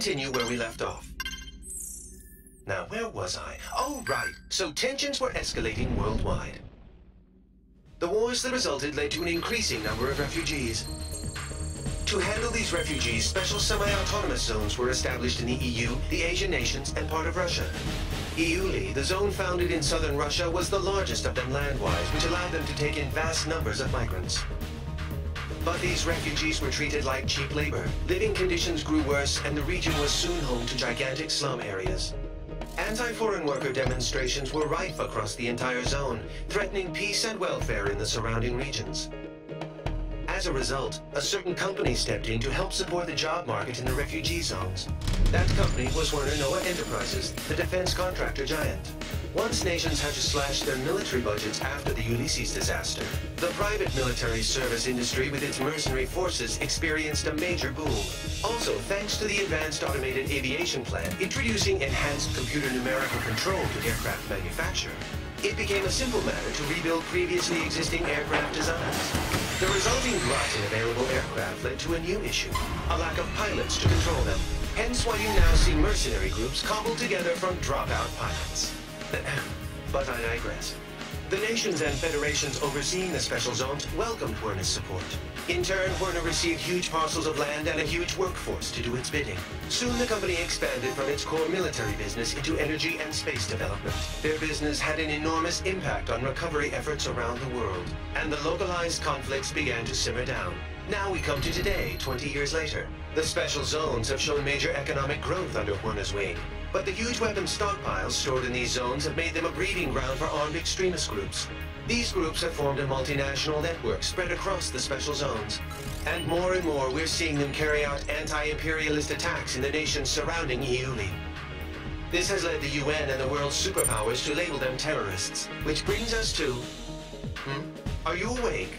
continue where we left off. Now, where was I? Oh, right. So tensions were escalating worldwide. The wars that resulted led to an increasing number of refugees. To handle these refugees, special semi-autonomous zones were established in the EU, the Asian nations, and part of Russia. EULI, the zone founded in southern Russia, was the largest of them land-wise, which allowed them to take in vast numbers of migrants. But these refugees were treated like cheap labor. Living conditions grew worse, and the region was soon home to gigantic slum areas. Anti-foreign worker demonstrations were rife across the entire zone, threatening peace and welfare in the surrounding regions. As a result, a certain company stepped in to help support the job market in the refugee zones. That company was Werner Noah Enterprises, the defense contractor giant. Once nations had to slash their military budgets after the Ulysses disaster, the private military service industry with its mercenary forces experienced a major boom. Also, thanks to the Advanced Automated Aviation Plan introducing enhanced computer numerical control to aircraft manufacture, it became a simple matter to rebuild previously existing aircraft designs. The resulting glut in available aircraft led to a new issue, a lack of pilots to control them. Hence why you now see mercenary groups cobbled together from dropout pilots. But I digress. The nations and federations overseeing the special zones welcomed Werner's support. In turn, Werner received huge parcels of land and a huge workforce to do its bidding. Soon the company expanded from its core military business into energy and space development. Their business had an enormous impact on recovery efforts around the world, and the localized conflicts began to simmer down. Now we come to today, 20 years later. The special zones have shown major economic growth under Werner's wing. But the huge weapons stockpiles stored in these zones have made them a breeding ground for armed extremist groups. These groups have formed a multinational network spread across the special zones. And more we're seeing them carry out anti-imperialist attacks in the nations surrounding EULI. This has led the UN and the world's superpowers to label them terrorists. Which brings us to... Are you awake?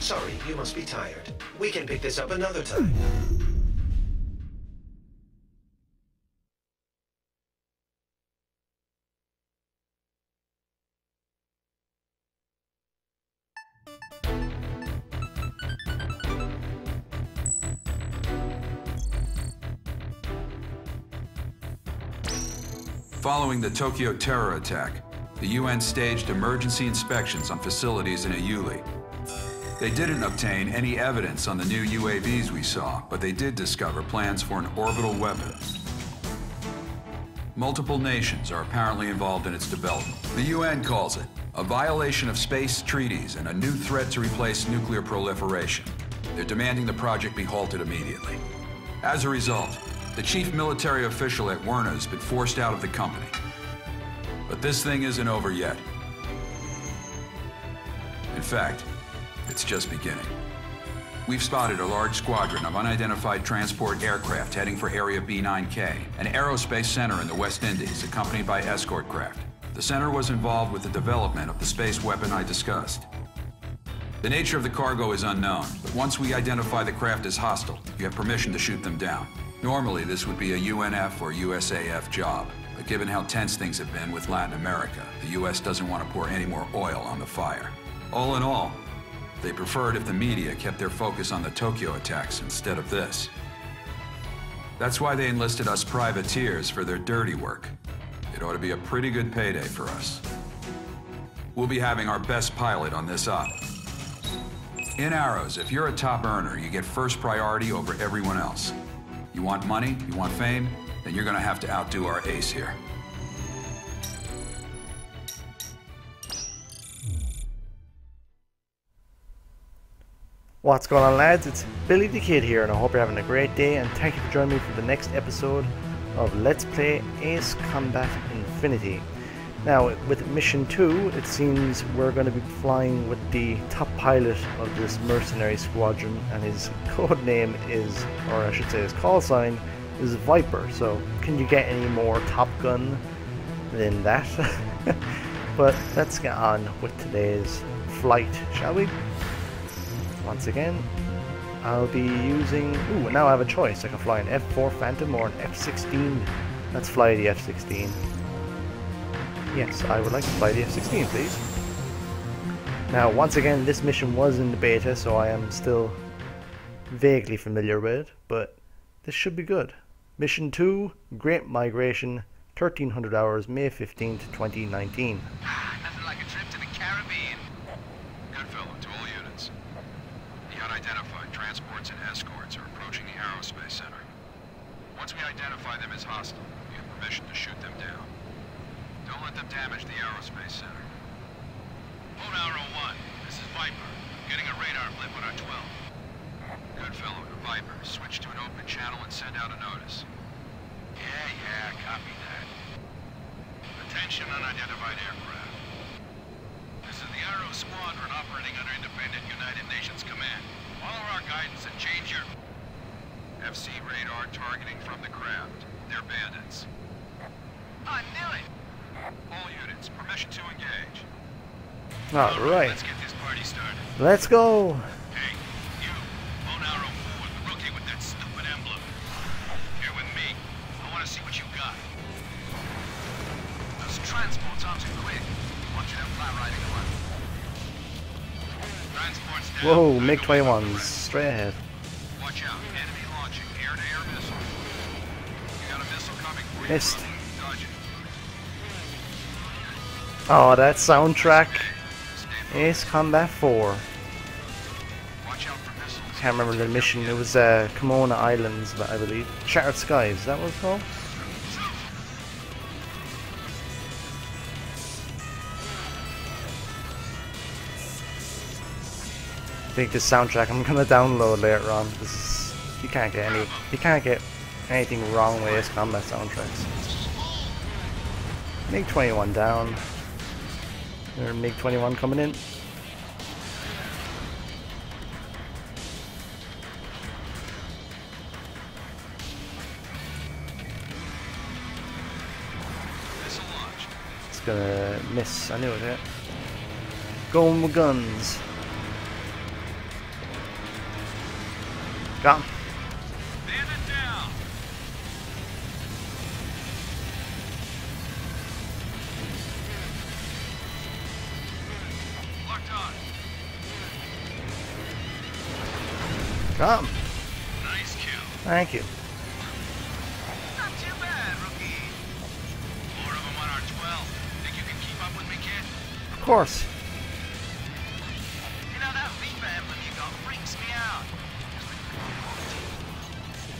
Sorry, you must be tired. We can pick this up another time. Following the Tokyo terror attack, the UN staged emergency inspections on facilities in EULI. They didn't obtain any evidence on the new UAVs we saw, but they did discover plans for an orbital weapon. Multiple nations are apparently involved in its development. The UN calls it a violation of space treaties and a new threat to replace nuclear proliferation. They're demanding the project be halted immediately. As a result, the chief military official at Werner's been forced out of the company. But this thing isn't over yet. In fact, it's just beginning. We've spotted a large squadron of unidentified transport aircraft heading for Area B9K, an aerospace center in the West Indies, accompanied by escort craft. The center was involved with the development of the space weapon I discussed. The nature of the cargo is unknown, but once we identify the craft as hostile, you have permission to shoot them down. Normally, this would be a UNF or USAF job, but given how tense things have been with Latin America, the US doesn't want to pour any more oil on the fire. All in all, they preferred if the media kept their focus on the Tokyo attacks instead of this. That's why they enlisted us privateers for their dirty work. It ought to be a pretty good payday for us. We'll be having our best pilot on this op. In Arrows, if you're a top earner, you get first priority over everyone else. You want money, you want fame, then you're gonna have to outdo our ace here. What's going on, lads? It's Billy the Kid here, and I hope you're having a great day, and thank you for joining me for the next episode of Let's Play Ace Combat Infinity. Now, with Mission 2, it seems we're going to be flying with the top pilot of this mercenary squadron, and his code name is, or I should say his call sign, is Viper. So, can you get any more Top Gun than that? But let's get on with today's flight, shall we? Once again, I'll be using... Ooh, now I have a choice. I can fly an F4 Phantom or an F-16. Let's fly the F-16. Yes, I would like to fly the F-16, please. Now, once again, this mission was in the beta, so I am still vaguely familiar with it, but this should be good. Mission 2, Great Migration, 1300 hours, May 15th, 2019. Nothing like a trip to the Caribbean. Good fellow, to all units. The unidentified transports and escorts are approaching the Aerospace Center. Once we identify them as hostile, we have permission to shoot them down. Don't let them damage the Aerospace Center. Phone Arrow 1, this is Viper. Getting a radar blip on our 12. Good fellow, to Viper. Switch to an open channel and send out a notice. Yeah, copy that. Attention unidentified aircraft. This is the Arrow Squadron operating under independent United Nations command. Follow our guidance and change your... FC radar targeting from the craft. They're bandits. I knew it! All units, permission to engage. Alright. Let's get this party started. Let's go! Hey, you, Phone Arrow 4, the rookie with that stupid emblem. Here with me. I want to see what you got. Those transports aren't too quick. I want you to fly riding them on. Transports down. Whoa, MiG-21s, straight ahead. Watch out, enemy launching air-to-air missile. You got a missile coming for you. Missed. Dodge it. Oh, that soundtrack. Ace Combat 4. Watch out for missiles. Can't remember the mission. It was Kimona Islands, I believe. Shattered Skies, is that what it's called? I think this soundtrack I'm gonna download later on. This is, you can't get anything wrong with Ace Combat soundtracks. MiG-21 down. There's MiG-21 coming in. It's gonna miss. I knew it. Yeah. Going with guns. Got him. Bandit down. Locked on. Got him. Nice kill. Thank you. Not too bad, rookie. More of them on our 12. Think you can keep up with me, kid? Of course. You know, that Viva emblem you got freaks me out.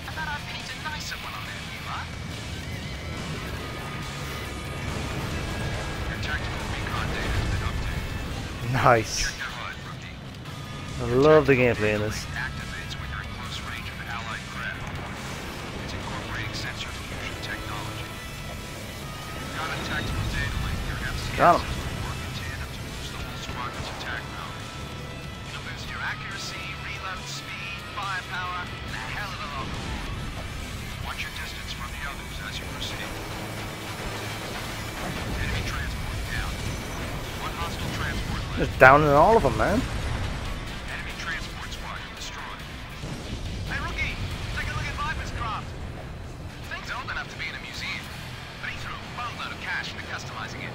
I thought I'd be a nicer one on there, Viva. Your tactical recon data has been updated. Nice. Check your HUD, rookie. I love the gameplay in this. Activates when you're in close range of an allied craft. It's incorporating sensor fusion technology. You've got a tactical data link. Your FCS Got 'em. will work in tandem to boost the whole squadron's attack power. It'll boost your accuracy, reload speed, firepower, and a hell of a lot more. Watch your distance from the others as you proceed. Enemy transport down. One hostile transport left. Just downing all of them, man. Enemy transport squadron destroyed. Hey, rookie! Take a look at Viper's craft. Thing's old enough to be in a museum, but he threw a boatload of cash into customizing it.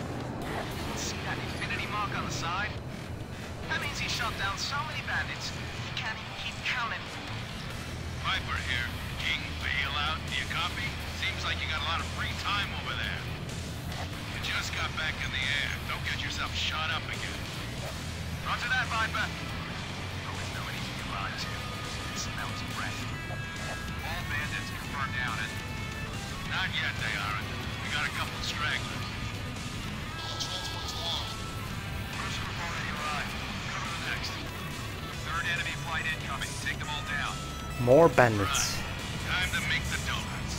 See that infinity mark on the side? That means he shot down so many bandits, he can't even keep counting. Viper here. King, bailout. Do you copy? Seems like you got a lot of free time over there. You just got back in the air. Don't get yourself shot up again. Roger that, Viper. Always know anything you run to. It smells breath. All bandits confirmed down it. Not yet, they aren't. We got a couple of stragglers. First group already arrived. Cover the next. Third enemy flight incoming. Take them all down. More bandits. Time to make the donuts.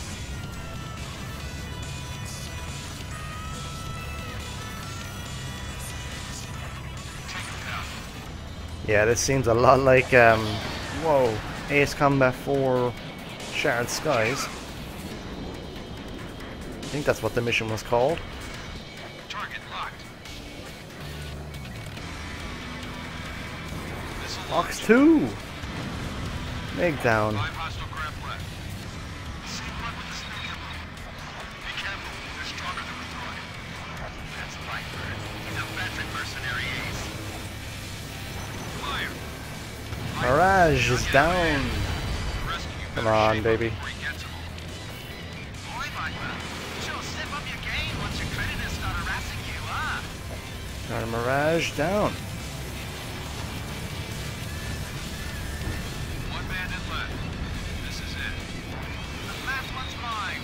Take them down. Yeah, this seems a lot like, whoa, Ace Combat 4 Shattered Skies. I think that's what the mission was called. Target locked. Missile Box launched. 2! Mig down. 5 hostile craft left. Same run with the snake emblem. Be careful, they're stronger than we thought. That's Viper. He's a veteran mercenary ace. Fire. Mirage is down. Rescue Come better on, shape up baby. before he gets them all. Got a Mirage down. One bandit left. This is it. The last one's mine.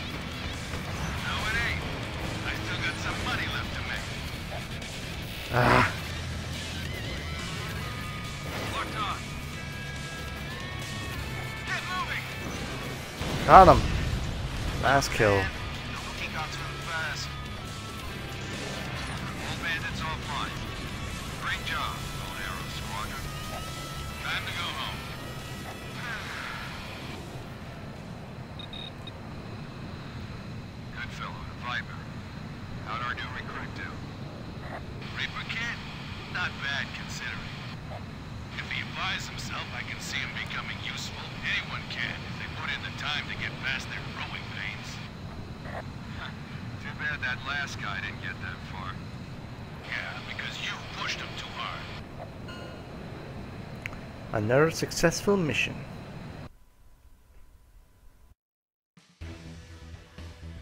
No, it ain't. I still got some money left to make. Ah. Locked on. Get moving. Got him. Last kill. The hooking got to him fast. All bandits offline. Great job, old Arrow Squadron. Time to go home. Good fellow, Viper. How'd our new recruit do? Reaper kid? Not bad considering. If he applies himself, I can see him becoming useful. Anyone can if they put in the time to get past their growing pains. Too bad that last guy didn't get that far. Yeah, because you pushed him too hard. Another successful mission.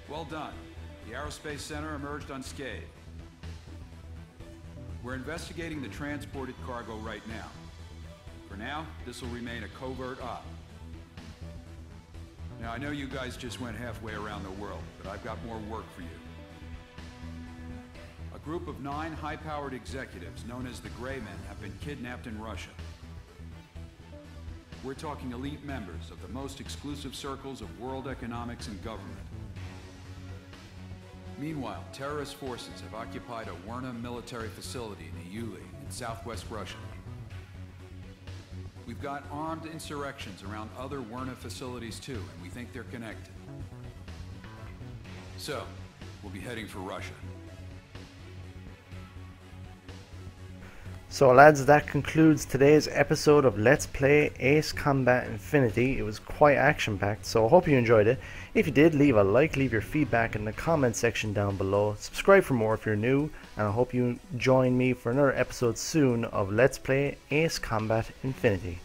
Well done. The Aerospace Center emerged unscathed. We're investigating the transported cargo right now. For now, this will remain a covert op. Now, I know you guys just went halfway around the world, but I've got more work for you. A group of 9 high-powered executives known as the Gray Men have been kidnapped in Russia. We're talking elite members of the most exclusive circles of world economics and government. Meanwhile, terrorist forces have occupied a Werna military facility in the Uli in southwest Russia. We've got armed insurrections around other Werna facilities too, and we think they're connected. So, we'll be heading for Russia. So lads, that concludes today's episode of Let's Play Ace Combat Infinity. It was quite action-packed, so I hope you enjoyed it. If you did, leave a like, leave your feedback in the comment section down below. Subscribe for more if you're new, and I hope you join me for another episode soon of Let's Play Ace Combat Infinity.